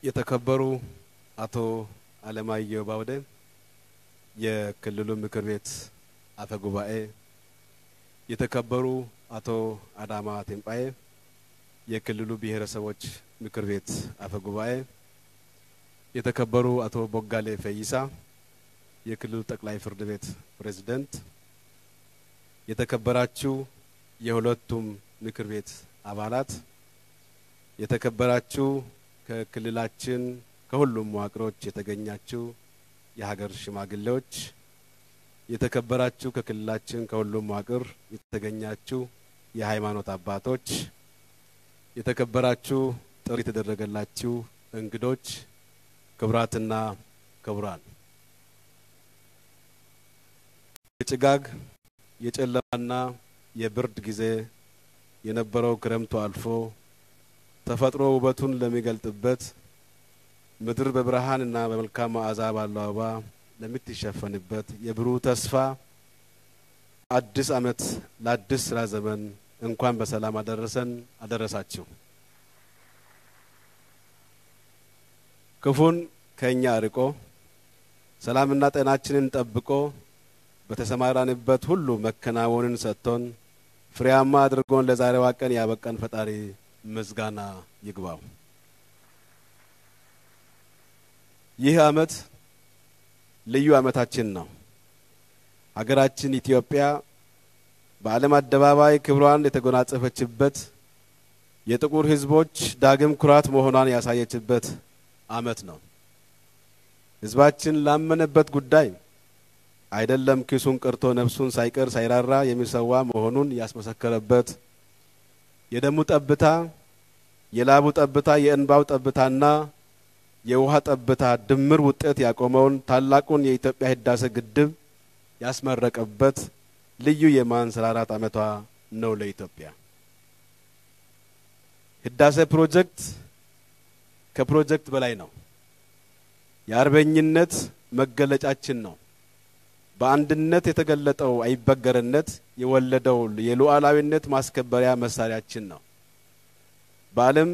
የተከበሩ አቶ አለማየሁ ባውደ የክልሉ ምክር ቤት አፈ ጉባኤ፣ የተከበሩ አቶ አዳማ ቴምጳዬ የክልሉ ብሔረሰቦች ምክር ቤት አፈ ጉባኤ፣ የተከበሩ አቶ ቦጋሌ ፈይሳ የክልሉ ጠቅላይ ፍርድ ቤት ፕሬዝዳንት፣ የተከበራችሁ የሁለቱም ምክር ቤት አባላት፣ የተከበራችሁ ከክልላችን ከሁሉም መዋቅሮች የተገኛችሁ የሀገር ሽማግሌዎች፣ የተከበራችሁ ከክልላችን ከሁሉም መዋቅር የተገኛችሁ የሃይማኖት አባቶች፣ የተከበራችሁ ጥሪ የተደረገላችሁ እንግዶች፣ ክቡራትና ክቡራን፣ የጭጋግ የጨለማና የብርድ ጊዜ የነበረው ክረምቱ አልፎ ተፈጥሮ ውበቱን ለሚገልጥበት ምድር በብርሃንና በመልካም መዓዛ ባለው አበባ ለምትሸፈንበት የብሩህ ተስፋ አዲስ ዓመት ለአዲስ ስራ ዘመን እንኳን በሰላም አደረሰን አደረሳችሁ። ክፉን ከኛ አርቆ ሰላምና ጤናችንን ጠብቆ በተሰማራንበት ሁሉ መከናወንን ሰጥቶን ፍሬያማ አድርጎን ለዛሬዋ ቀን ያበቃን ፈጣሪ ምስጋና ይግባው። ይህ ዓመት ልዩ ዓመታችን ነው። ሀገራችን ኢትዮጵያ በዓለም አደባባይ ክብሯን የተጎናጸፈችበት የጥቁር ሕዝቦች ዳግም ኩራት መሆኗን ያሳየችበት ዓመት ነው። ሕዝባችን ላመነበት ጉዳይ አይደለም ኪሱን ቀርቶ ነፍሱን ሳይቀር ሳይራራ የሚሰዋ መሆኑን ያስመሰከረበት የደሙ ጠብታ የላቡ ጠብታ የእንባው ጠብታና የውሃ ጠብታ ድምር ውጤት ያቆመውን ታላቁን የኢትዮጵያ ህዳሴ ግድብ ያስመረቀበት ልዩ የማንሰራራት ዓመቷ ነው ለኢትዮጵያ። ህዳሴ ፕሮጀክት ከፕሮጀክት በላይ ነው። የአርበኝነት መገለጫችን ነው። በአንድነት የተገለጠው አይበገርነት የወለደው የሉዓላዊነት ማስከበሪያ መሳሪያችን ነው። በዓለም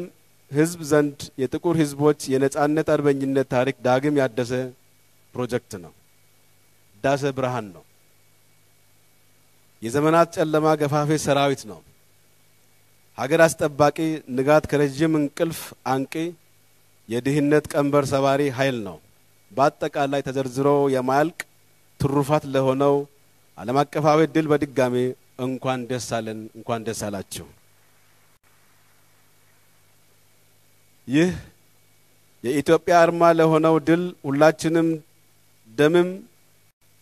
ህዝብ ዘንድ የጥቁር ህዝቦች የነጻነት አርበኝነት ታሪክ ዳግም ያደሰ ፕሮጀክት ነው። ህዳሴ ብርሃን ነው። የዘመናት ጨለማ ገፋፌ ሰራዊት ነው። ሀገር አስጠባቂ ንጋት ከረጅም እንቅልፍ አንቂ የድህነት ቀንበር ሰባሪ ኃይል ነው። በአጠቃላይ ተዘርዝሮ የማያልቅ ትሩፋት ለሆነው ዓለም አቀፋዊ ድል በድጋሜ እንኳን ደስ አለን እንኳን ደስ አላችሁ። ይህ የኢትዮጵያ አርማ ለሆነው ድል ሁላችንም ደምም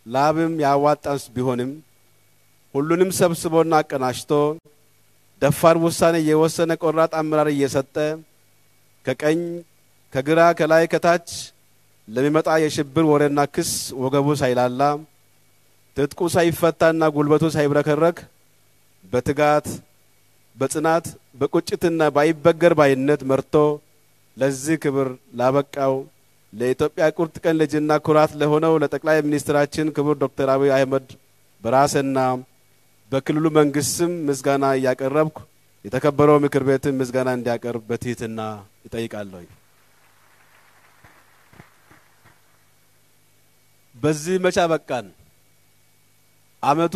ላብም ያዋጣንስ ቢሆንም ሁሉንም ሰብስቦና አቀናጅቶ ደፋር ውሳኔ የወሰነ ቆራጥ አመራር እየሰጠ ከቀኝ ከግራ ከላይ ከታች ለሚመጣ የሽብር ወሬና ክስ ወገቡ ሳይላላ ትጥቁ ሳይፈታና ጉልበቱ ሳይብረከረክ በትጋት በጽናት በቁጭትና ባይበገር ባይነት መርቶ ለዚህ ክብር ላበቃው ለኢትዮጵያ ቁርጥ ቀን ልጅና ኩራት ለሆነው ለጠቅላይ ሚኒስትራችን ክቡር ዶክተር አብይ አህመድ በራስና በክልሉ መንግስትም ምስጋና ያቀረብኩ የተከበረው ምክር ቤትም ምስጋና እንዲያቀርብ በትህትና ይጠይቃለሁ። በዚህ መቻ በቃን። ዓመቱ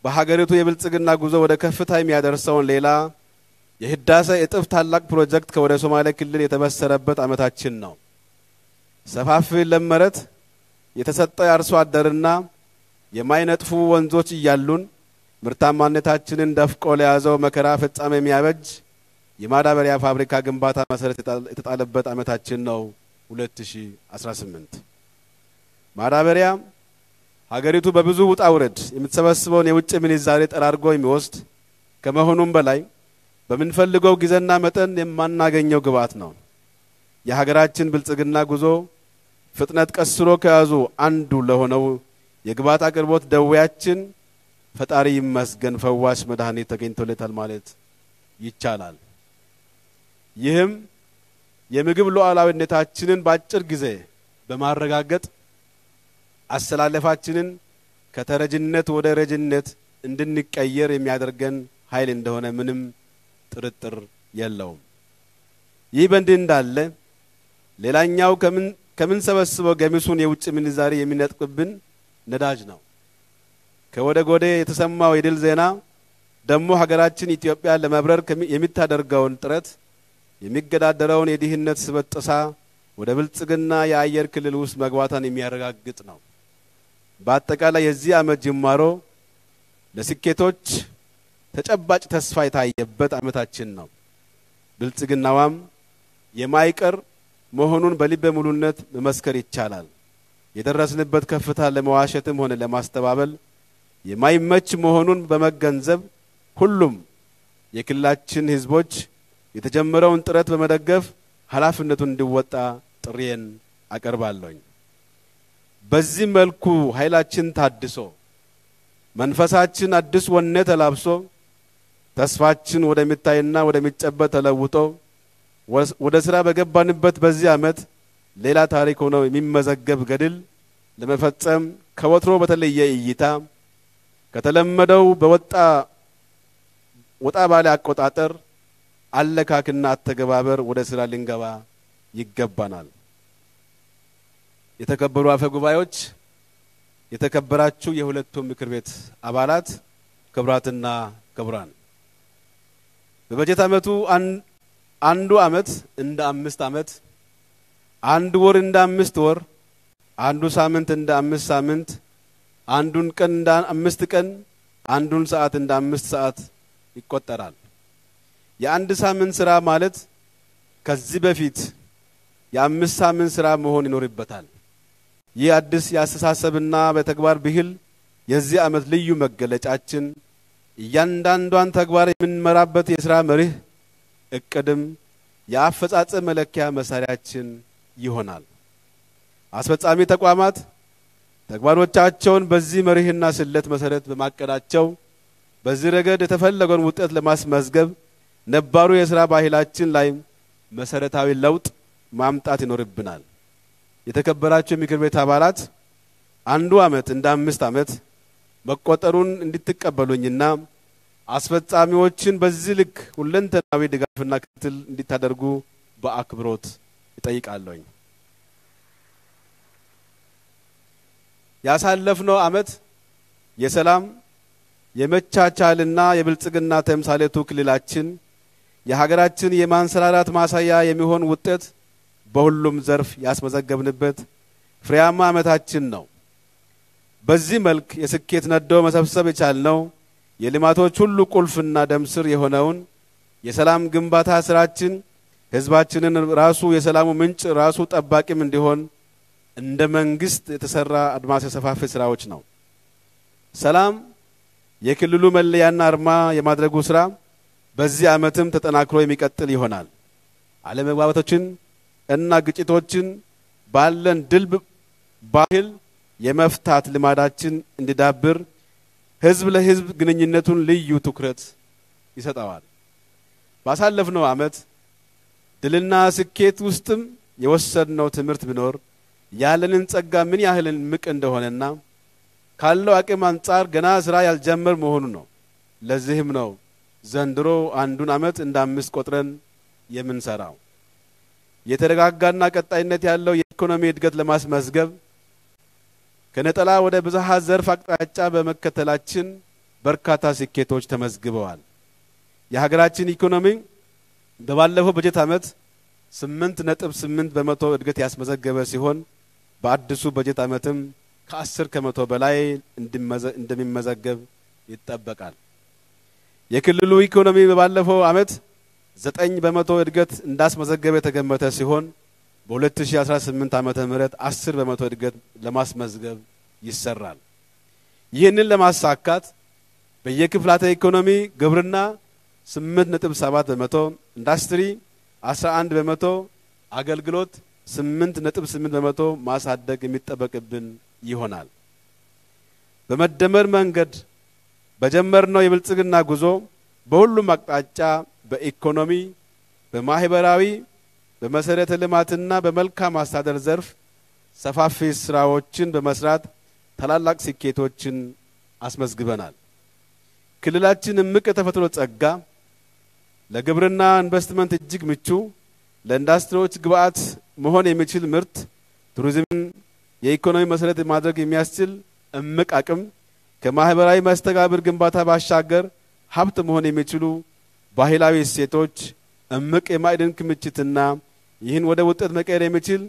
በሀገሪቱ የብልጽግና ጉዞ ወደ ከፍታ የሚያደርሰውን ሌላ የህዳሴ እጥፍ ታላቅ ፕሮጀክት ከወደ ሶማሌ ክልል የተበሰረበት ዓመታችን ነው። ሰፋፊ ለመረት የተሰጠ አርሶ አደርና የማይነጥፉ ወንዞች እያሉን ምርታማነታችንን ደፍቆ ለያዘው መከራ ፍጻሜ የሚያበጅ የማዳበሪያ ፋብሪካ ግንባታ መሰረት የተጣለበት ዓመታችን ነው 2018። ማዳበሪያ ሀገሪቱ በብዙ ውጣ ውረድ የምትሰበስበውን የውጭ ምንዛሬ ጠራርጎ የሚወስድ ከመሆኑም በላይ በምንፈልገው ጊዜና መጠን የማናገኘው ግብዓት ነው። የሀገራችን ብልጽግና ጉዞ ፍጥነት ቀስሮ ከያዙ አንዱ ለሆነው የግብዓት አቅርቦት ደዌያችን ፈጣሪ ይመስገን ፈዋሽ መድኃኒት ተገኝቶለታል ማለት ይቻላል። ይህም የምግብ ሉዓላዊነታችንን በአጭር ጊዜ በማረጋገጥ አሰላለፋችንን ከተረጅነት ወደ ረጅነት እንድንቀየር የሚያደርገን ኃይል እንደሆነ ምንም ጥርጥር የለውም። ይህ በእንዲህ እንዳለ ሌላኛው ከምን ሰበስበው ገሚሱን የውጭ ምንዛሪ የሚነጥቅብን ነዳጅ ነው። ከወደ ጎዴ የተሰማው የድል ዜና ደሞ ሀገራችን ኢትዮጵያ ለመብረር የሚታደርገውን ጥረት የሚገዳደረውን የድህነት ስበጥሳ ወደ ብልጽግና የአየር ክልል ውስጥ መግባቷን የሚያረጋግጥ ነው። በአጠቃላይ የዚህ ዓመት ጅማሮ ለስኬቶች ተጨባጭ ተስፋ የታየበት ዓመታችን ነው። ብልጽግናዋም የማይቀር መሆኑን በልበ ሙሉነት መመስከር ይቻላል። የደረስንበት ከፍታ ለመዋሸትም ሆነ ለማስተባበል የማይመች መሆኑን በመገንዘብ ሁሉም የክልላችን ህዝቦች የተጀመረውን ጥረት በመደገፍ ኃላፊነቱን እንዲወጣ ጥሪዬን አቀርባለሁ። በዚህ መልኩ ኃይላችን ታድሶ መንፈሳችን አዲስ ወኔ ተላብሶ ተስፋችን ወደሚታይና ወደሚጨበጥ ተለውጦ ወደ ስራ በገባንበት በዚህ ዓመት ሌላ ታሪክ ሆኖ የሚመዘገብ ገድል ለመፈጸም ከወትሮ በተለየ እይታ ከተለመደው ወጣ ባለ አቆጣጠር አለካክና አተገባበር ወደ ስራ ልንገባ ይገባናል። የተከበሩ አፈ ጉባኤዎች፣ የተከበራችሁ የሁለቱ ምክር ቤት አባላት፣ ክቡራትና ክቡራን፣ በበጀት ዓመቱ አንዱ ዓመት እንደ 5 ዓመት፣ አንዱ ወር እንደ 5 ወር፣ አንዱ ሳምንት እንደ 5 ሳምንት፣ አንዱን ቀን እንደ 5 ቀን፣ አንዱን ሰዓት እንደ 5 ሰዓት ይቆጠራል። የአንድ ሳምንት ስራ ማለት ከዚህ በፊት የ5 ሳምንት ስራ መሆን ይኖርበታል። ይህ አዲስ ያስተሳሰብና በተግባር ብሂል የዚህ ዓመት ልዩ መገለጫችን እያንዳንዷን ተግባር የምንመራበት የሥራ መርህ እቅድም የአፈጻጸም መለኪያ መሳሪያችን ይሆናል። አስፈጻሚ ተቋማት ተግባሮቻቸውን በዚህ መርህና ስለት መሰረት በማቀዳቸው በዚህ ረገድ የተፈለገውን ውጤት ለማስመዝገብ ነባሩ የሥራ ባህላችን ላይ መሰረታዊ ለውጥ ማምጣት ይኖርብናል። የተከበራችሁ ምክር ቤት አባላት፣ አንዱ ዓመት እንደ 5 ዓመት መቆጠሩን እንድትቀበሉኝና አስፈጻሚዎችን በዚህ ልክ ሁለንተናዊ ድጋፍና ክትትል እንዲታደርጉ በአክብሮት ይጠይቃለሁ። ያሳለፍነው ዓመት የሰላም የመቻቻልና የብልጽግና ተምሳሌቱ ክልላችን የሀገራችን የማንሰራራት ማሳያ የሚሆን ውጤት በሁሉም ዘርፍ ያስመዘገብንበት ፍሬያማ ዓመታችን ነው። በዚህ መልክ የስኬት ነዶ መሰብሰብ የቻልነው የልማቶች ሁሉ ቁልፍና ደምስር የሆነውን የሰላም ግንባታ ስራችን ህዝባችንን ራሱ የሰላሙ ምንጭ ራሱ ጠባቂም እንዲሆን እንደ መንግስት የተሰራ አድማስ የሰፋፊ ስራዎች ነው። ሰላም የክልሉ መለያና አርማ የማድረጉ ስራ በዚህ ዓመትም ተጠናክሮ የሚቀጥል ይሆናል። አለመግባባቶችን እና ግጭቶችን ባለን ድልብ ባህል የመፍታት ልማዳችን እንዲዳብር ህዝብ ለህዝብ ግንኙነቱን ልዩ ትኩረት ይሰጣዋል። ባሳለፍነው ዓመት ድልና ስኬት ውስጥም የወሰድነው ትምህርት ቢኖር ያለንን ጸጋ ምን ያህል ምቅ እንደሆነና ካለው አቅም አንጻር ገና ስራ ያልጀመር መሆኑ ነው። ለዚህም ነው ዘንድሮ አንዱን ዓመት እንደ 5 ቆጥረን የምንሰራው። የተረጋጋና ቀጣይነት ያለው የኢኮኖሚ እድገት ለማስመዝገብ ከነጠላ ወደ ብዝሃ ዘርፍ አቅጣጫ በመከተላችን በርካታ ስኬቶች ተመዝግበዋል። የሀገራችን ኢኮኖሚ በባለፈው በጀት ዓመት 8.8% እድገት ያስመዘገበ ሲሆን በአዲሱ በጀት ዓመትም ከ10% በላይ እንደሚመዘገብ ይጠበቃል። የክልሉ ኢኮኖሚ በባለፈው ዓመት 9% እድገት እንዳስመዘገበ የተገመተ ሲሆን በ2018 ዓመተ ምህረት 10% እድገት ለማስመዝገብ ይሰራል። ይህንን ለማሳካት በየክፍላተ ኢኮኖሚ ግብርና 8.7%፣ ኢንዱስትሪ 11%፣ አገልግሎት 8.8% ማሳደግ የሚጠበቅብን ይሆናል። በመደመር መንገድ በጀመርነው የብልጽግና ጉዞ በሁሉም አቅጣጫ በኢኮኖሚ፣ በማህበራዊ፣ በመሰረተ ልማትና በመልካም አስተዳደር ዘርፍ ሰፋፊ ስራዎችን በመስራት ታላላቅ ስኬቶችን አስመዝግበናል። ክልላችን እምቅ የተፈጥሮ ጸጋ ለግብርና ኢንቨስትመንት እጅግ ምቹ፣ ለኢንዱስትሪዎች ግብአት መሆን የሚችል ምርት ቱሪዝምን የኢኮኖሚ መሰረት ማድረግ የሚያስችል እምቅ አቅም ከማህበራዊ መስተጋብር ግንባታ ባሻገር ሀብት መሆን የሚችሉ ባህላዊ እሴቶች እምቅ የማዕድን ክምችትና ይህን ወደ ውጤት መቀየር የሚችል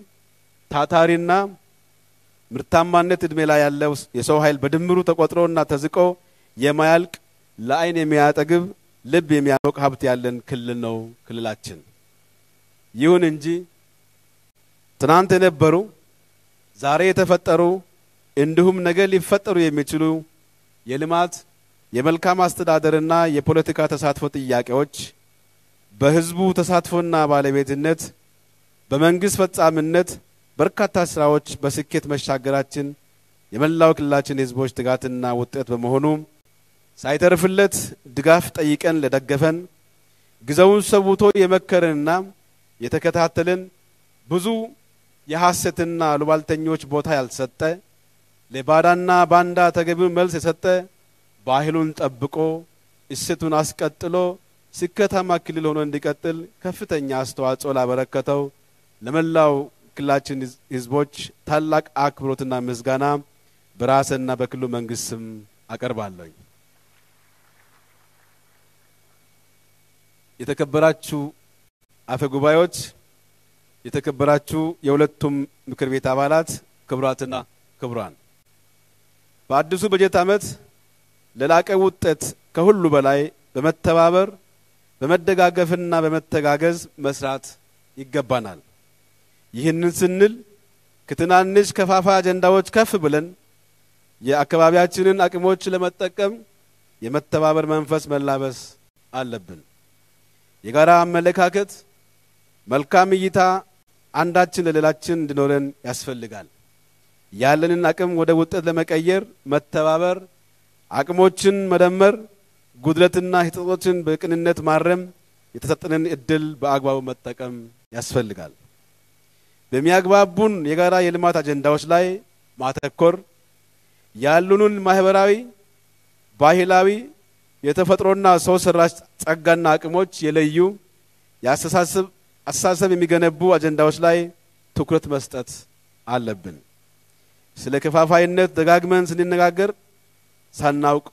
ታታሪና ምርታማነት እድሜ ላይ ያለው የሰው ኃይል በድምሩ ተቆጥሮና ተዝቆ የማያልቅ ለአይን የሚያጠግብ ልብ የሚያሞቅ ሀብት ያለን ክልል ነው ክልላችን። ይሁን እንጂ ትናንት የነበሩ ዛሬ የተፈጠሩ እንዲሁም ነገ ሊፈጠሩ የሚችሉ የልማት የመልካም አስተዳደርና የፖለቲካ ተሳትፎ ጥያቄዎች በህዝቡ ተሳትፎና ባለቤትነት በመንግስት ፈጻሚነት በርካታ ስራዎች በስኬት መሻገራችን የመላው ክልላችን ህዝቦች ትጋትና ውጤት በመሆኑ ሳይተርፍለት ድጋፍ ጠይቀን ለደገፈን ግዘውን ሰውቶ የመከረንና የተከታተለን ብዙ የሐሰትና ሉባልተኞች ቦታ ያልሰጠ ለባዳና ባንዳ ተገቢውን መልስ የሰጠ ባህሉን ጠብቆ እሴቱን አስቀጥሎ ስኬታማ ክልል ሆኖ እንዲቀጥል ከፍተኛ አስተዋጽኦ ላበረከተው ለመላው ክልላችን ህዝቦች ታላቅ አክብሮትና ምስጋና በራስና በክልሉ መንግስት ስም አቀርባለሁ። የተከበራችሁ አፈ ጉባኤዎች፣ የተከበራችሁ የሁለቱም ምክር ቤት አባላት፣ ክቡራትና ክቡራን፣ በአዲሱ በጀት ዓመት ለላቀ ውጤት ከሁሉ በላይ በመተባበር በመደጋገፍና በመተጋገዝ መስራት ይገባናል። ይህንን ስንል ከትናንሽ ከፋፋ አጀንዳዎች ከፍ ብለን የአካባቢያችንን አቅሞች ለመጠቀም የመተባበር መንፈስ መላበስ አለብን። የጋራ አመለካከት መልካም እይታ አንዳችን ለሌላችን እንዲኖረን ያስፈልጋል። ያለንን አቅም ወደ ውጤት ለመቀየር መተባበር፣ አቅሞችን መደመር፣ ጉድለትና ህጥጦችን በቅንነት ማረም፣ የተሰጠንን እድል በአግባቡ መጠቀም ያስፈልጋል። በሚያግባቡን የጋራ የልማት አጀንዳዎች ላይ ማተኮር ያሉንን ማህበራዊ፣ ባህላዊ፣ የተፈጥሮና ሰው ሰራሽ ጸጋና አቅሞች የለዩ አስተሳሰብ የሚገነቡ አጀንዳዎች ላይ ትኩረት መስጠት አለብን። ስለ ከፋፋይነት ደጋግመን ስንነጋገር ሳናውቅ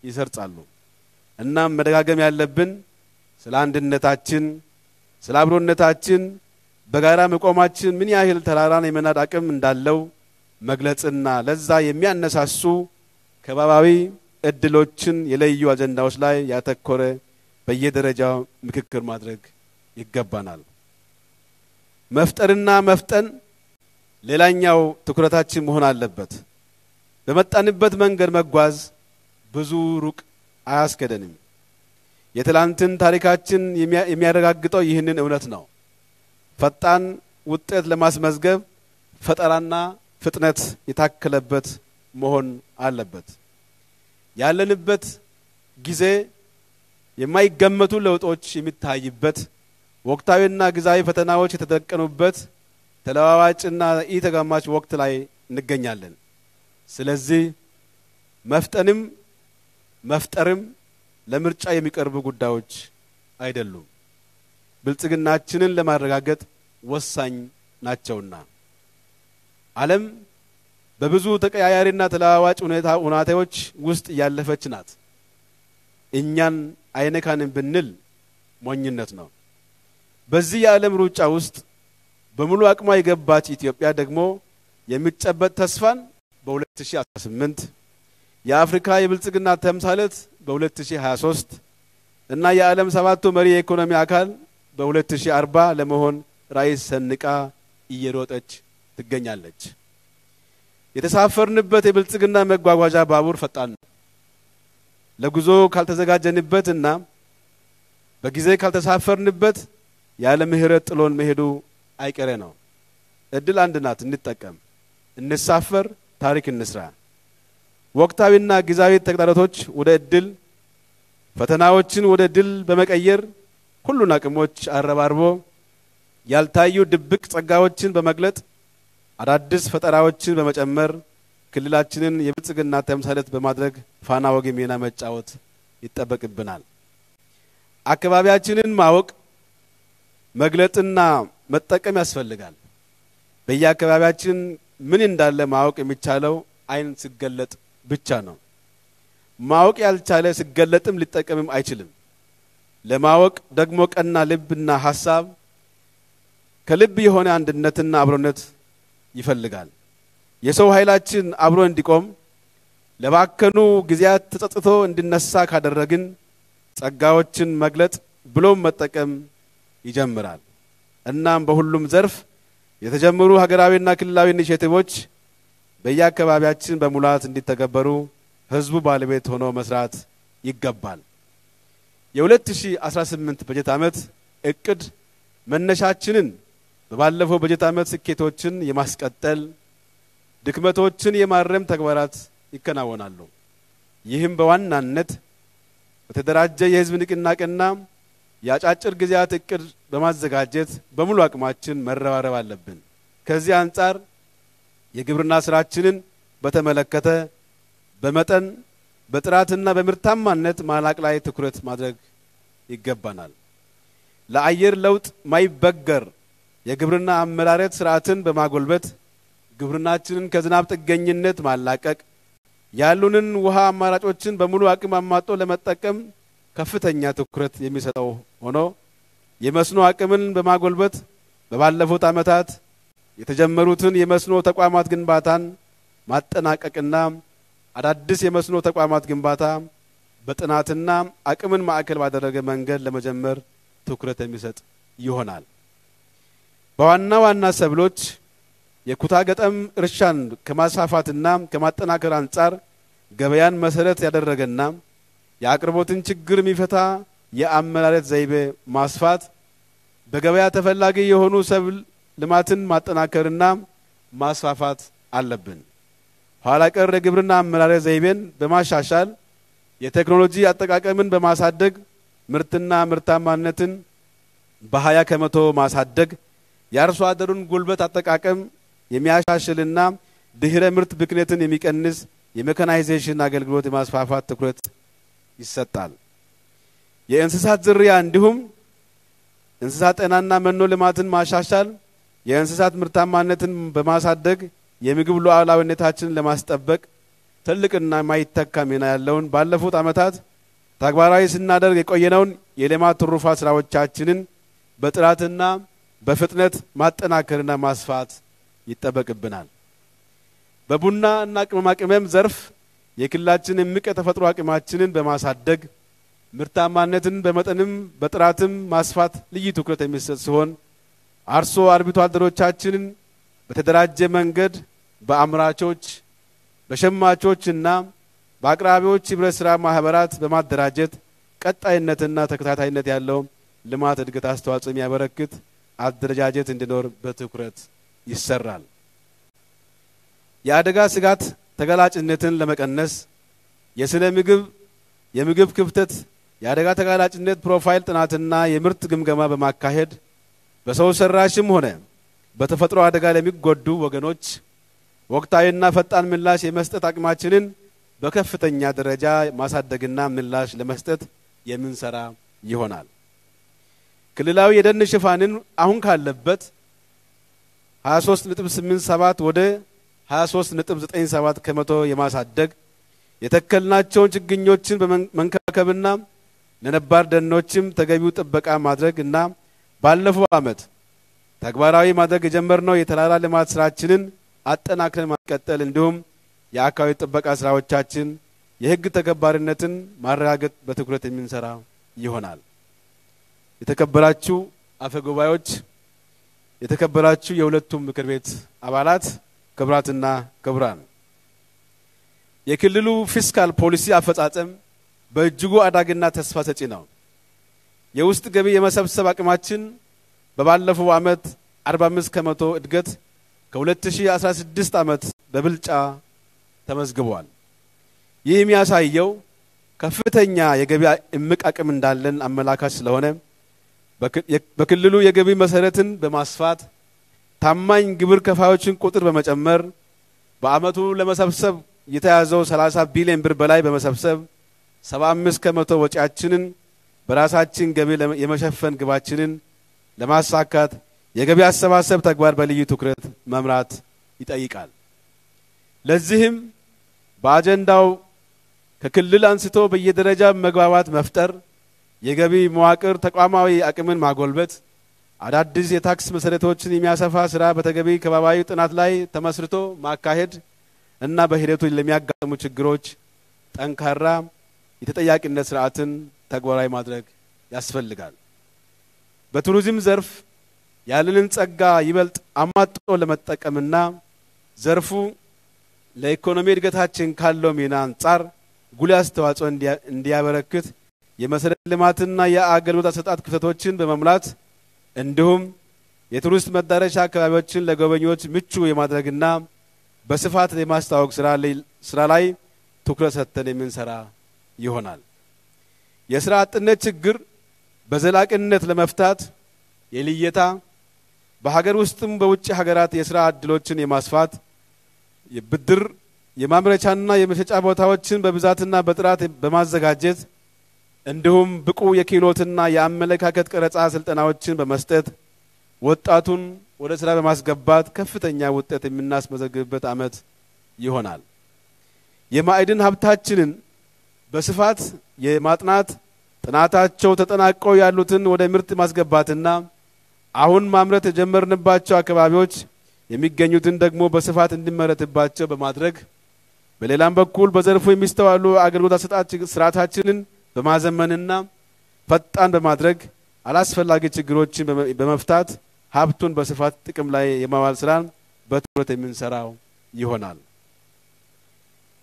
ይሰርጻሉ። እናም መደጋገም ያለብን ስለ አንድነታችን፣ ስለ አብሮነታችን፣ በጋራ መቆማችን ምን ያህል ተራራን የመናድ አቅም እንዳለው መግለጽና ለዛ የሚያነሳሱ ከባባዊ እድሎችን የለዩ አጀንዳዎች ላይ ያተኮረ በየደረጃው ምክክር ማድረግ ይገባናል። መፍጠርና መፍጠን ሌላኛው ትኩረታችን መሆን አለበት። በመጣንበት መንገድ መጓዝ ብዙ ሩቅ አያስከደንም። የትላንትን ታሪካችን የሚያረጋግጠው ይህንን እውነት ነው። ፈጣን ውጤት ለማስመዝገብ ፈጠራና ፍጥነት የታከለበት መሆን አለበት። ያለንበት ጊዜ የማይገመቱ ለውጦች የሚታይበት ወቅታዊና ጊዜያዊ ፈተናዎች የተደቀኑበት ተለዋዋጭና ኢተጋማች ወቅት ላይ እንገኛለን። ስለዚህ መፍጠንም መፍጠርም ለምርጫ የሚቀርቡ ጉዳዮች አይደሉም፣ ብልጽግናችንን ለማረጋገጥ ወሳኝ ናቸውና። ዓለም በብዙ ተቀያያሪና ተለዋዋጭ ሁኔታዎች ውስጥ ያለፈች ናት። እኛን አይነካንም ብንል ሞኝነት ነው። በዚህ የዓለም ሩጫ ውስጥ በሙሉ አቅሟ የገባች ኢትዮጵያ ደግሞ የሚጨበጥ ተስፋን በ2018 የአፍሪካ የብልጽግና ተምሳሌት በ2023 እና የዓለም ሰባቱ መሪ የኢኮኖሚ አካል በ2040 ለመሆን ራዕይ ሰንቃ እየሮጠች ትገኛለች። የተሳፈርንበት የብልጽግና መጓጓዣ ባቡር ፈጣን ነው። ለጉዞ ካልተዘጋጀንበትና በጊዜ ካልተሳፈርንበት ያለ ምህረት ጥሎን መሄዱ አይቀሬ ነው። እድል አንድ ናት፣ እንጠቀም፣ እንሳፈር፣ ታሪክ እንስራ። ወቅታዊና ጊዜያዊ ተግዳሮቶች ወደ እድል፣ ፈተናዎችን ወደ ድል በመቀየር ሁሉን አቅሞች አረባርቦ ያልታዩ ድብቅ ጸጋዎችን በመግለጥ አዳዲስ ፈጠራዎችን በመጨመር ክልላችንን የብልጽግና ተምሳሌት በማድረግ ፋና ወጊ ሚና መጫወት ይጠበቅብናል። አካባቢያችንን ማወቅ መግለጥና መጠቀም ያስፈልጋል። በየአካባቢያችን ምን እንዳለ ማወቅ የሚቻለው አይን ሲገለጥ ብቻ ነው። ማወቅ ያልቻለ ሲገለጥም ሊጠቀምም አይችልም። ለማወቅ ደግሞ ቀና ልብና ሐሳብ ከልብ የሆነ አንድነትና አብሮነት ይፈልጋል። የሰው ኃይላችን አብሮ እንዲቆም ለባከኑ ጊዜያት ተጸጽቶ እንድነሳ ካደረግን ጸጋዎችን መግለጥ ብሎም መጠቀም ይጀምራል። እናም በሁሉም ዘርፍ የተጀመሩ ሀገራዊና ክልላዊ ኢኒሼቲቮች በየአካባቢያችን በሙላት እንዲተገበሩ ህዝቡ ባለቤት ሆኖ መስራት ይገባል። የ2018 በጀት ዓመት እቅድ መነሻችንን በባለፈው በጀት ዓመት ስኬቶችን የማስቀጠል ድክመቶችን የማረም ተግባራት ይከናወናሉ። ይህም በዋናነት በተደራጀ የህዝብ ንቅናቄና የአጫጭር ጊዜያት እቅድ በማዘጋጀት በሙሉ አቅማችን መረባረብ አለብን። ከዚህ አንፃር የግብርና ስራችንን በተመለከተ በመጠን በጥራትና በምርታማነት ማላቅ ላይ ትኩረት ማድረግ ይገባናል። ለአየር ለውጥ ማይበገር የግብርና አመራረት ስርዓትን በማጎልበት ግብርናችንን ከዝናብ ጥገኝነት ማላቀቅ ያሉንን ውሃ አማራጮችን በሙሉ አቅም አማጦ ለመጠቀም ከፍተኛ ትኩረት የሚሰጠው ሆኖ የመስኖ አቅምን በማጎልበት በባለፉት ዓመታት የተጀመሩትን የመስኖ ተቋማት ግንባታን ማጠናቀቅና አዳዲስ የመስኖ ተቋማት ግንባታ በጥናትና አቅምን ማዕከል ባደረገ መንገድ ለመጀመር ትኩረት የሚሰጥ ይሆናል። በዋና ዋና ሰብሎች የኩታ ገጠም እርሻን ከማስፋፋትና ከማጠናከር አንፃር ገበያን መሰረት ያደረገና የአቅርቦትን ችግር የሚፈታ የአመራረት ዘይቤ ማስፋት በገበያ ተፈላጊ የሆኑ ሰብል ልማትን ማጠናከርና ማስፋፋት አለብን። ኋላ ቀር የግብርና አመራረት ዘይቤን በማሻሻል የቴክኖሎጂ አጠቃቀምን በማሳደግ ምርትና ምርታማነትን በ20 ከመቶ ማሳደግ የአርሶ አደሩን ጉልበት አጠቃቀም የሚያሻሽልና ድህረ ምርት ብክነትን የሚቀንስ የሜካናይዜሽን አገልግሎት የማስፋፋት ትኩረት ይሰጣል። የእንስሳት ዝርያ እንዲሁም እንስሳት ጤናና መኖ ልማትን ማሻሻል የእንስሳት ምርታማነትን በማሳደግ የምግብ ሉዓላዊነታችንን ለማስጠበቅ ትልቅና ማይተካ ሚና ያለውን ባለፉት ዓመታት ተግባራዊ ስናደርግ የቆየነውን የልማት ትሩፋት ስራዎቻችንን በጥራትና በፍጥነት ማጠናከርና ማስፋት ይጠበቅብናል። በቡና እና ቅመማ ቅመም ዘርፍ የክልላችንን እምቅ የተፈጥሮ አቅማችንን በማሳደግ ምርታማነትን በመጠንም በጥራትም ማስፋት ልዩ ትኩረት የሚሰጥ ሲሆን አርሶ አርቢቶ አደሮቻችንን በተደራጀ መንገድ በአምራቾች በሸማቾችና በአቅራቢዎች ህብረት ስራ ማህበራት በማደራጀት ቀጣይነትና ተከታታይነት ያለው ልማት እድገት አስተዋጽኦ የሚያበረክት አደረጃጀት እንዲኖር በትኩረት ይሰራል። የአደጋ ስጋት ተጋላጭነትን ለመቀነስ የስነ ምግብ የምግብ ክፍተት የአደጋ ተጋላጭነት ፕሮፋይል ጥናትና የምርት ግምገማ በማካሄድ በሰው ሰራሽም ሆነ በተፈጥሮ አደጋ ለሚጎዱ ወገኖች ወቅታዊና ፈጣን ምላሽ የመስጠት አቅማችንን በከፍተኛ ደረጃ ማሳደግና ምላሽ ለመስጠት የምንሰራ ይሆናል። ክልላዊ የደን ሽፋንን አሁን ካለበት 23.87 ወደ 23.97 ከመቶ የማሳደግ የተከልናቸውን ችግኞችን በመንከባከብና ለነባር ደኖችም ተገቢው ጥበቃ ማድረግና ባለፈው ዓመት ተግባራዊ ማድረግ የጀመርነው የተራራ ልማት ስራችንን አጠናክረን ማስቀጠል እንዲሁም የአካባቢ ጥበቃ ስራዎቻችን የህግ ተገባሪነትን ማረጋገጥ በትኩረት የምንሰራ ይሆናል። የተከበራችሁ አፈጉባኤዎች፣ የተከበራችሁ የሁለቱም ምክር ቤት አባላት፣ ክቡራትና ክቡራን፣ የክልሉ ፊስካል ፖሊሲ አፈጻጸም በእጅጉ አዳግና ተስፋ ሰጪ ነው። የውስጥ ገቢ የመሰብሰብ አቅማችን በባለፈው ዓመት 45 ከመቶ እድገት ከ2016 ዓመት በብልጫ ተመዝግቧል። ይህ የሚያሳየው ከፍተኛ የገቢ እምቅ አቅም እንዳለን አመላካች ስለሆነ በክልሉ የገቢ መሰረትን በማስፋት ታማኝ ግብር ከፋዮችን ቁጥር በመጨመር በአመቱ ለመሰብሰብ የተያዘው 30 ቢሊዮን ብር በላይ በመሰብሰብ 75 ከመቶ ወጪያችንን በራሳችን ገቢ የመሸፈን ግባችንን ለማሳካት የገቢ አሰባሰብ ተግባር በልዩ ትኩረት መምራት ይጠይቃል። ለዚህም በአጀንዳው ከክልል አንስቶ በየደረጃ መግባባት መፍጠር፣ የገቢ መዋቅር ተቋማዊ አቅምን ማጎልበት፣ አዳዲስ የታክስ መሰረቶችን የሚያሰፋ ስራ በተገቢ ከባባዊ ጥናት ላይ ተመስርቶ ማካሄድ እና በሂደቱ ለሚያጋጥሙ ችግሮች ጠንካራ የተጠያቂነት ስርዓትን ተግባራዊ ማድረግ ያስፈልጋል። በቱሪዝም ዘርፍ ያለንን ጸጋ ይበልጥ አማጥጦ ለመጠቀምና ዘርፉ ለኢኮኖሚ እድገታችን ካለው ሚና አንጻር ጉልህ አስተዋጽኦ እንዲያበረክት የመሰረተ ልማትና የአገልግሎት አሰጣጥ ክፍተቶችን በመሙላት እንዲሁም የቱሪስት መዳረሻ አካባቢዎችን ለጎብኚዎች ምቹ የማድረግና በስፋት የማስተዋወቅ ስራ ላይ ትኩረት ሰጥተን የምንሰራ ይሆናል። የስራ አጥነት ችግር በዘላቂነት ለመፍታት የልየታ በሀገር ውስጥም በውጭ ሀገራት የስራ እድሎችን የማስፋት የብድር የማምረቻና የመሸጫ ቦታዎችን በብዛትና በጥራት በማዘጋጀት እንዲሁም ብቁ የክህሎትና የአመለካከት ቀረጻ ስልጠናዎችን በመስጠት ወጣቱን ወደ ስራ በማስገባት ከፍተኛ ውጤት የምናስመዘግብበት ዓመት ይሆናል። የማዕድን ሀብታችንን በስፋት የማጥናት ጥናታቸው ተጠናቀው ያሉትን ወደ ምርት ማስገባትና አሁን ማምረት የጀመርንባቸው አካባቢዎች የሚገኙትን ደግሞ በስፋት እንዲመረትባቸው በማድረግ በሌላም በኩል በዘርፉ የሚስተዋሉ አገልግሎት አሰጣጥ ስርዓታችንን በማዘመንና ፈጣን በማድረግ አላስፈላጊ ችግሮችን በመፍታት ሀብቱን በስፋት ጥቅም ላይ የማዋል ስራን በትኩረት የምንሰራው ይሆናል።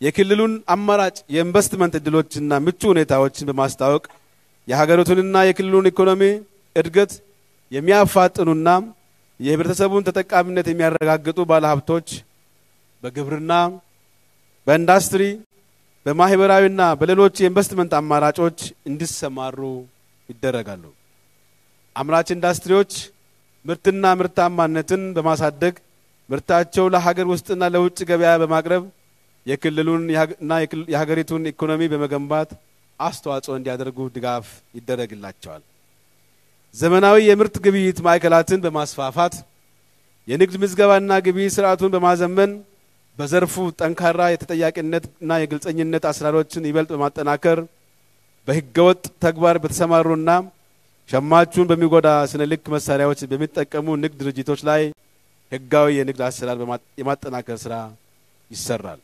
የክልሉን አማራጭ የኢንቨስትመንት እድሎችና ምቹ ሁኔታዎችን በማስተዋወቅ የሀገሪቱንና የክልሉን ኢኮኖሚ እድገት የሚያፋጥኑና የህብረተሰቡን ተጠቃሚነት የሚያረጋግጡ ባለሀብቶች በግብርና፣ በኢንዱስትሪ፣ በማህበራዊና በሌሎች የኢንቨስትመንት አማራጮች እንዲሰማሩ ይደረጋሉ። አምራች ኢንዱስትሪዎች ምርትና ምርታማነትን በማሳደግ ምርታቸው ለሀገር ውስጥና ለውጭ ገበያ በማቅረብ የክልሉንና የሀገሪቱን ኢኮኖሚ በመገንባት አስተዋጽኦ እንዲያደርጉ ድጋፍ ይደረግላቸዋል። ዘመናዊ የምርት ግብይት ማዕከላትን በማስፋፋት የንግድ ምዝገባና ግብይት ስርዓቱን በማዘመን በዘርፉ ጠንካራ የተጠያቂነትና የግልጸኝነት አሰራሮችን ይበልጥ በማጠናከር በህገወጥ ተግባር በተሰማሩና ሸማቹን በሚጎዳ ስነ ልክ መሳሪያዎች በሚጠቀሙ ንግድ ድርጅቶች ላይ ህጋዊ የንግድ አሰራር የማጠናከር ስራ ይሰራል።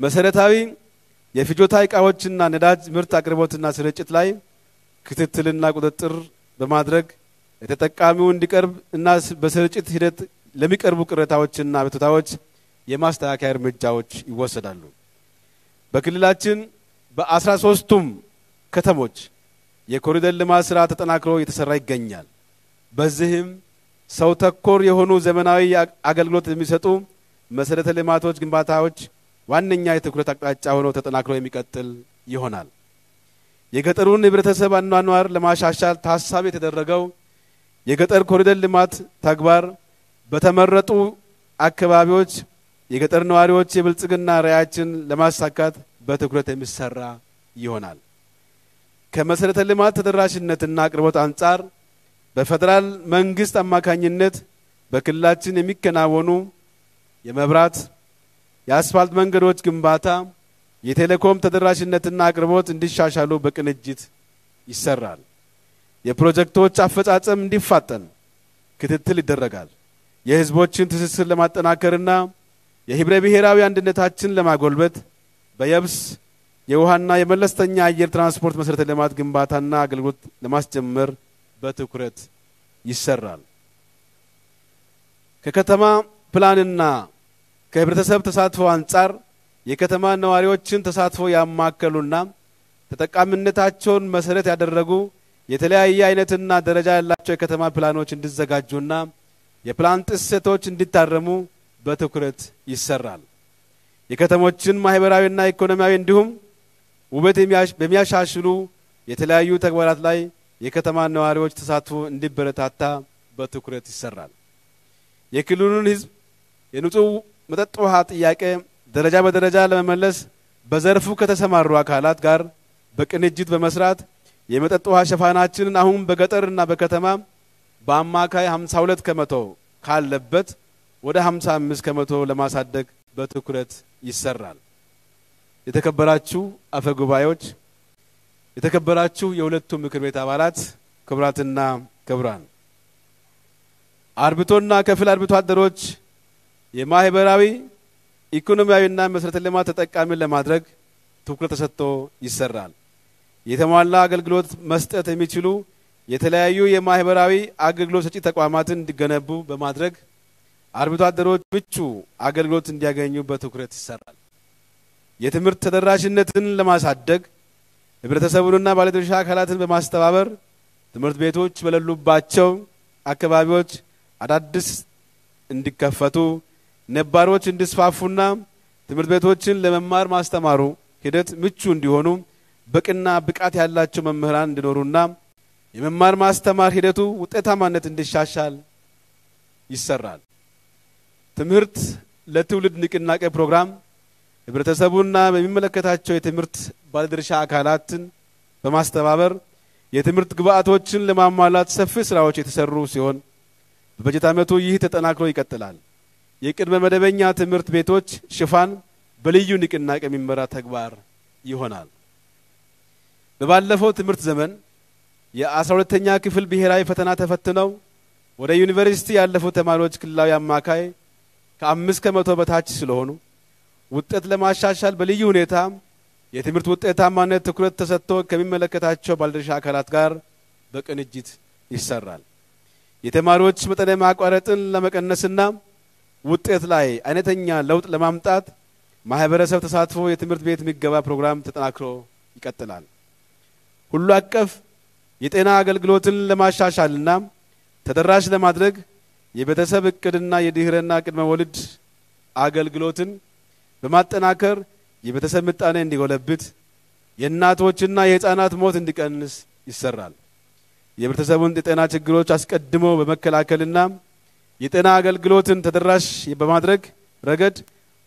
መሰረታዊ የፍጆታ ዕቃዎችና ነዳጅ ምርት አቅርቦትና ስርጭት ላይ ክትትልና ቁጥጥር በማድረግ የተጠቃሚው እንዲቀርብ እና በስርጭት ሂደት ለሚቀርቡ ቅሬታዎችና አቤቱታዎች የማስተካከያ እርምጃዎች ይወሰዳሉ። በክልላችን በ13ቱም ከተሞች የኮሪደር ልማት ስራ ተጠናክሮ እየተሰራ ይገኛል። በዚህም ሰው ተኮር የሆኑ ዘመናዊ አገልግሎት የሚሰጡ መሰረተ ልማቶች ግንባታዎች ዋነኛ የትኩረት አቅጣጫ ሆኖ ተጠናክሮ የሚቀጥል ይሆናል። የገጠሩን ህብረተሰብ አኗኗር ለማሻሻል ታሳቢ የተደረገው የገጠር ኮሪደር ልማት ተግባር በተመረጡ አካባቢዎች የገጠር ነዋሪዎች የብልጽግና ራዕያችን ለማሳካት በትኩረት የሚሰራ ይሆናል። ከመሰረተ ልማት ተደራሽነትና አቅርቦት አንጻር በፌደራል መንግስት አማካኝነት በክልላችን የሚከናወኑ የመብራት፣ የአስፋልት መንገዶች ግንባታ፣ የቴሌኮም ተደራሽነትና አቅርቦት እንዲሻሻሉ በቅንጅት ይሰራል። የፕሮጀክቶች አፈጻጸም እንዲፋጠን ክትትል ይደረጋል። የህዝቦችን ትስስር ለማጠናከርና የህብረ ብሔራዊ አንድነታችን ለማጎልበት በየብስ የውሃና የመለስተኛ አየር ትራንስፖርት መሰረተ ልማት ግንባታና አገልግሎት ለማስጀመር በትኩረት ይሰራል። ከከተማ ፕላንና ከህብረተሰብ ተሳትፎ አንጻር የከተማ ነዋሪዎችን ተሳትፎ ያማከሉና ተጠቃሚነታቸውን መሰረት ያደረጉ የተለያየ አይነትና ደረጃ ያላቸው የከተማ ፕላኖች እንዲዘጋጁና የፕላን ጥሰቶች እንዲታረሙ በትኩረት ይሰራል። የከተሞችን ማህበራዊና ኢኮኖሚያዊ እንዲሁም ውበት በሚያሻሽሉ የተለያዩ ተግባራት ላይ የከተማ ነዋሪዎች ተሳትፎ እንዲበረታታ በትኩረት ይሰራል። የክልሉን ህዝብ የንጹህ መጠጥ ውሃ ጥያቄ ደረጃ በደረጃ ለመመለስ በዘርፉ ከተሰማሩ አካላት ጋር በቅንጅት በመስራት የመጠጥ ውሃ ሽፋናችንን አሁን በገጠርና በከተማ በአማካይ 52 ከመቶ ካለበት ወደ 55 ከመቶ ለማሳደግ በትኩረት ይሰራል። የተከበራችሁ አፈ ጉባኤዎች፣ የተከበራችሁ የሁለቱ ምክር ቤት አባላት፣ ክቡራትና ክቡራን፣ አርብቶና ከፊል አርብቶ አደሮች የማህበራዊ ኢኮኖሚያዊና መሰረተ ልማት ተጠቃሚ ለማድረግ ትኩረት ተሰጥቶ ይሰራል። የተሟላ አገልግሎት መስጠት የሚችሉ የተለያዩ የማህበራዊ አገልግሎት ሰጪ ተቋማትን እንዲገነቡ በማድረግ አርብቶ አደሮች ምቹ አገልግሎት እንዲያገኙ በትኩረት ይሰራል። የትምህርት ተደራሽነትን ለማሳደግ ህብረተሰቡንና ባለድርሻ አካላትን በማስተባበር ትምህርት ቤቶች በሌሉባቸው አካባቢዎች አዳዲስ እንዲከፈቱ፣ ነባሮች እንዲስፋፉና ትምህርት ቤቶችን ለመማር ማስተማሩ ሂደት ምቹ እንዲሆኑ በቅና ብቃት ያላቸው መምህራን እንዲኖሩና የመማር ማስተማር ሂደቱ ውጤታማነት እንዲሻሻል ይሰራል። ትምህርት ለትውልድ ንቅናቄ ፕሮግራም ህብረተሰቡና በሚመለከታቸው የትምህርት ባለድርሻ አካላትን በማስተባበር የትምህርት ግብዓቶችን ለማሟላት ሰፊ ስራዎች የተሰሩ ሲሆን በበጀት ዓመቱ ይህ ተጠናክሮ ይቀጥላል። የቅድመ መደበኛ ትምህርት ቤቶች ሽፋን በልዩ ንቅናቄ የሚመራ ተግባር ይሆናል። በባለፈው ትምህርት ዘመን የ12ኛ ክፍል ብሔራዊ ፈተና ተፈትነው ወደ ዩኒቨርሲቲ ያለፉ ተማሪዎች ክልላዊ አማካይ ከ5 ከመቶ በታች ስለሆኑ ውጤት ለማሻሻል በልዩ ሁኔታ የትምህርት ውጤታማነት ትኩረት ተሰጥቶ ከሚመለከታቸው ባለድርሻ አካላት ጋር በቅንጅት ይሰራል። የተማሪዎች መጠነ ማቋረጥን ለመቀነስና ውጤት ላይ አይነተኛ ለውጥ ለማምጣት ማህበረሰብ ተሳትፎ የትምህርት ቤት ምገባ ፕሮግራም ተጠናክሮ ይቀጥላል። ሁሉ አቀፍ የጤና አገልግሎትን ለማሻሻልና ተደራሽ ለማድረግ የቤተሰብ እቅድና የድህረና ቅድመ ወሊድ አገልግሎትን በማጠናከር የቤተሰብ ምጣኔ እንዲጎለብት፣ የእናቶችና የህፃናት ሞት እንዲቀንስ ይሰራል። የህብረተሰቡን የጤና ችግሮች አስቀድሞ በመከላከልና የጤና አገልግሎትን ተደራሽ በማድረግ ረገድ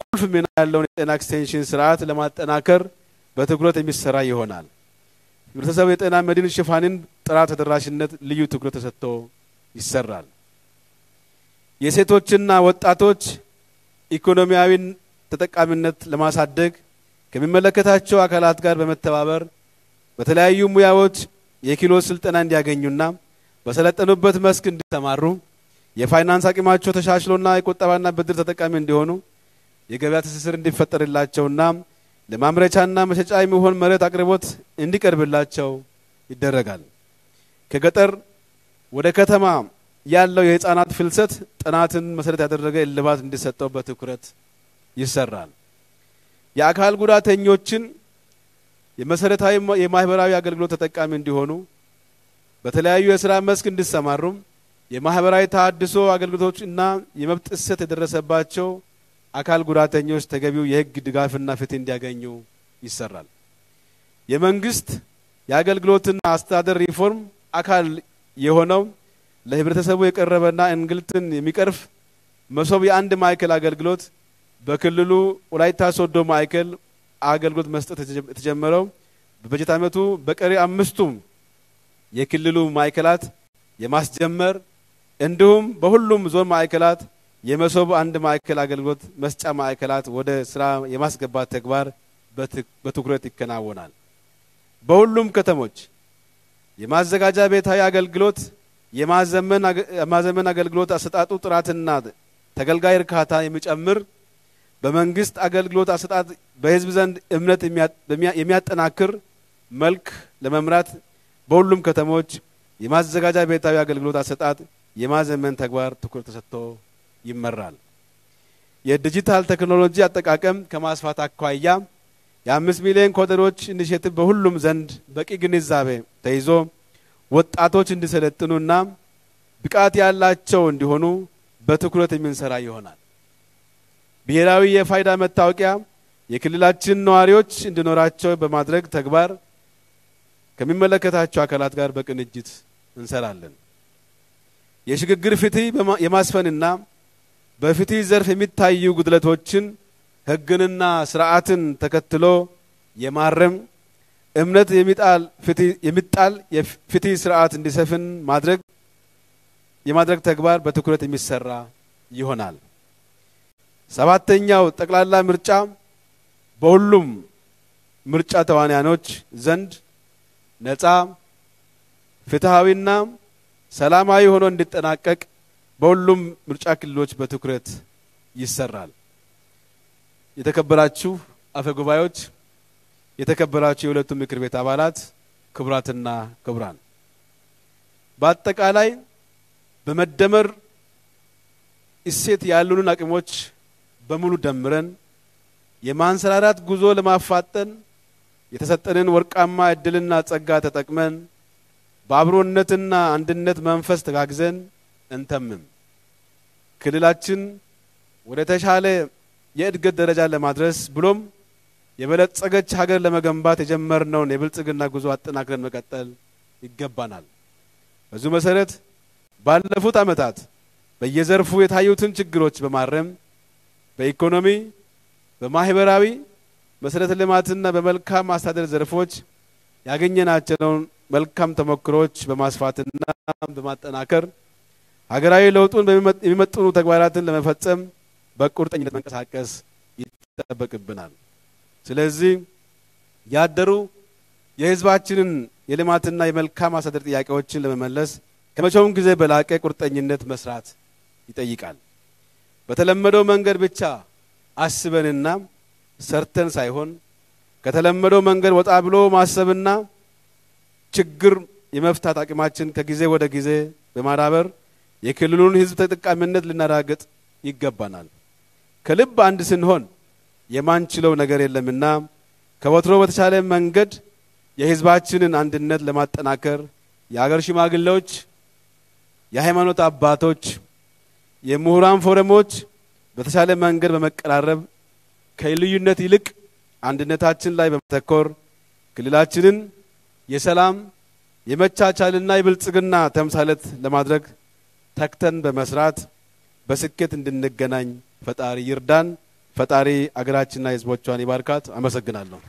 ቁልፍ ሚና ያለውን የጤና ኤክስቴንሽን ስርዓት ለማጠናከር በትኩረት የሚሰራ ይሆናል። ህብረተሰቡ የጤና መድን ሽፋንን ጥራት ተደራሽነት ልዩ ትኩረት ተሰጥቶ ይሰራል። የሴቶችና ወጣቶች ኢኮኖሚያዊ ተጠቃሚነት ለማሳደግ ከሚመለከታቸው አካላት ጋር በመተባበር በተለያዩ ሙያዎች የክህሎት ስልጠና እንዲያገኙና በሰለጠኑበት መስክ እንዲሰማሩ የፋይናንስ አቅማቸው ተሻሽሎና የቁጠባና ብድር ተጠቃሚ እንዲሆኑ የገበያ ትስስር እንዲፈጠርላቸውና ለማምረቻና መሸጫ የሚሆን መሬት አቅርቦት እንዲቀርብላቸው ይደረጋል። ከገጠር ወደ ከተማ ያለው የህፃናት ፍልሰት ጥናትን መሰረት ያደረገ እልባት እንዲሰጠው በትኩረት ይሰራል። የአካል ጉዳተኞችን የመሰረታዊ የማህበራዊ አገልግሎት ተጠቃሚ እንዲሆኑ በተለያዩ የሥራ መስክ እንዲሰማሩ የማህበራዊ ተሐድሶ አገልግሎቶችና የመብት ጥሰት የደረሰባቸው አካል ጉዳተኞች ተገቢው የህግ ድጋፍና ፍትህ እንዲያገኙ ይሰራል። የመንግስት የአገልግሎትና አስተዳደር ሪፎርም አካል የሆነው ለህብረተሰቡ የቀረበና እንግልትን የሚቀርፍ መሶብ የአንድ ማዕከል አገልግሎት በክልሉ ወላይታ ሶዶ ማዕከል አገልግሎት መስጠት የተጀመረው በበጀት ዓመቱ በቀሪ 5ቱም የክልሉ ማዕከላት የማስጀመር እንዲሁም በሁሉም ዞን ማዕከላት የመሶብ አንድ ማዕከል አገልግሎት መስጫ ማዕከላት ወደ ስራ የማስገባት ተግባር በትኩረት ይከናወናል። በሁሉም ከተሞች የማዘጋጃ ቤታዊ አገልግሎት የማዘመን አገልግሎት አሰጣጡ ጥራትና ተገልጋይ እርካታ የሚጨምር በመንግስት አገልግሎት አሰጣጥ በህዝብ ዘንድ እምነት የሚያጠናክር መልክ ለመምራት በሁሉም ከተሞች የማዘጋጃ ቤታዊ አገልግሎት አሰጣጥ የማዘመን ተግባር ትኩረት ተሰጥቶ ይመራል። የዲጂታል ቴክኖሎጂ አጠቃቀም ከማስፋት አኳያ የ5 ሚሊዮን ኮደሮች ኢኒሼቲቭ በሁሉም ዘንድ በቂ ግንዛቤ ተይዞ ወጣቶች እንዲሰለጥኑና ብቃት ያላቸው እንዲሆኑ በትኩረት የምንሰራ ይሆናል። ብሔራዊ የፋይዳ መታወቂያ የክልላችን ነዋሪዎች እንዲኖራቸው በማድረግ ተግባር ከሚመለከታቸው አካላት ጋር በቅንጅት እንሰራለን። የሽግግር ፍትህ የማስፈንና በፍትህ ዘርፍ የሚታዩ ጉድለቶችን ህግንና ስርዓትን ተከትሎ የማረም እምነት የሚጣል የፍትህ ስርዓት እንዲሰፍን ማድረግ የማድረግ ተግባር በትኩረት የሚሰራ ይሆናል። ሰባተኛው ጠቅላላ ምርጫ በሁሉም ምርጫ ተዋናዮች ዘንድ ነፃ ፍትሃዊና ሰላማዊ ሆኖ እንዲጠናቀቅ በሁሉም ምርጫ ክልሎች በትኩረት ይሰራል። የተከበራችሁ አፈ ጉባኤዎች፣ የተከበራችሁ የሁለቱ ምክር ቤት አባላት፣ ክቡራትና ክቡራን፣ በአጠቃላይ በመደመር እሴት ያሉንን አቅሞች በሙሉ ደምረን የማንሰራራት ጉዞ ለማፋጠን የተሰጠንን ወርቃማ እድልና ጸጋ ተጠቅመን በአብሮነትና አንድነት መንፈስ ተጋግዘን እንተምም። ክልላችን ወደ ተሻለ የእድገት ደረጃ ለማድረስ ብሎም የበለጸገች ሀገር ለመገንባት የጀመርነውን የብልጽግና ጉዞ አጠናክረን መቀጠል ይገባናል። በዚህ መሰረት ባለፉት ዓመታት በየዘርፉ የታዩትን ችግሮች በማረም በኢኮኖሚ፣ በማህበራዊ መሰረተ ልማትና በመልካም አስተዳደር ዘርፎች ያገኘናቸውን መልካም ተሞክሮች በማስፋትና በማጠናከር ሀገራዊ ለውጡን የሚመጥኑ ተግባራትን ለመፈጸም በቁርጠኝነት መንቀሳቀስ ይጠበቅብናል። ስለዚህ ያደሩ የህዝባችንን የልማትና የመልካም አስተዳደር ጥያቄዎችን ለመመለስ ከመቼውም ጊዜ በላቀ ቁርጠኝነት መስራት ይጠይቃል። በተለመደው መንገድ ብቻ አስበንና ሰርተን ሳይሆን ከተለመደው መንገድ ወጣ ብሎ ማሰብና ችግር የመፍታት አቅማችን ከጊዜ ወደ ጊዜ በማዳበር የክልሉን ህዝብ ተጠቃሚነት ልናረጋግጥ ይገባናል። ከልብ አንድ ስንሆን የማንችለው ነገር የለምና ከወትሮ በተሻለ መንገድ የህዝባችንን አንድነት ለማጠናከር የሀገር ሽማግሌዎች፣ የሃይማኖት አባቶች፣ የምሁራን ፎረሞች በተሻለ መንገድ በመቀራረብ ከልዩነት ይልቅ አንድነታችን ላይ በመተኮር ክልላችንን የሰላም የመቻቻልና የብልጽግና ተምሳሌት ለማድረግ ተክተን በመስራት በስኬት እንድንገናኝ ፈጣሪ ይርዳን። ፈጣሪ አገራችንና ህዝቦቿን ይባርካት። አመሰግናለሁ።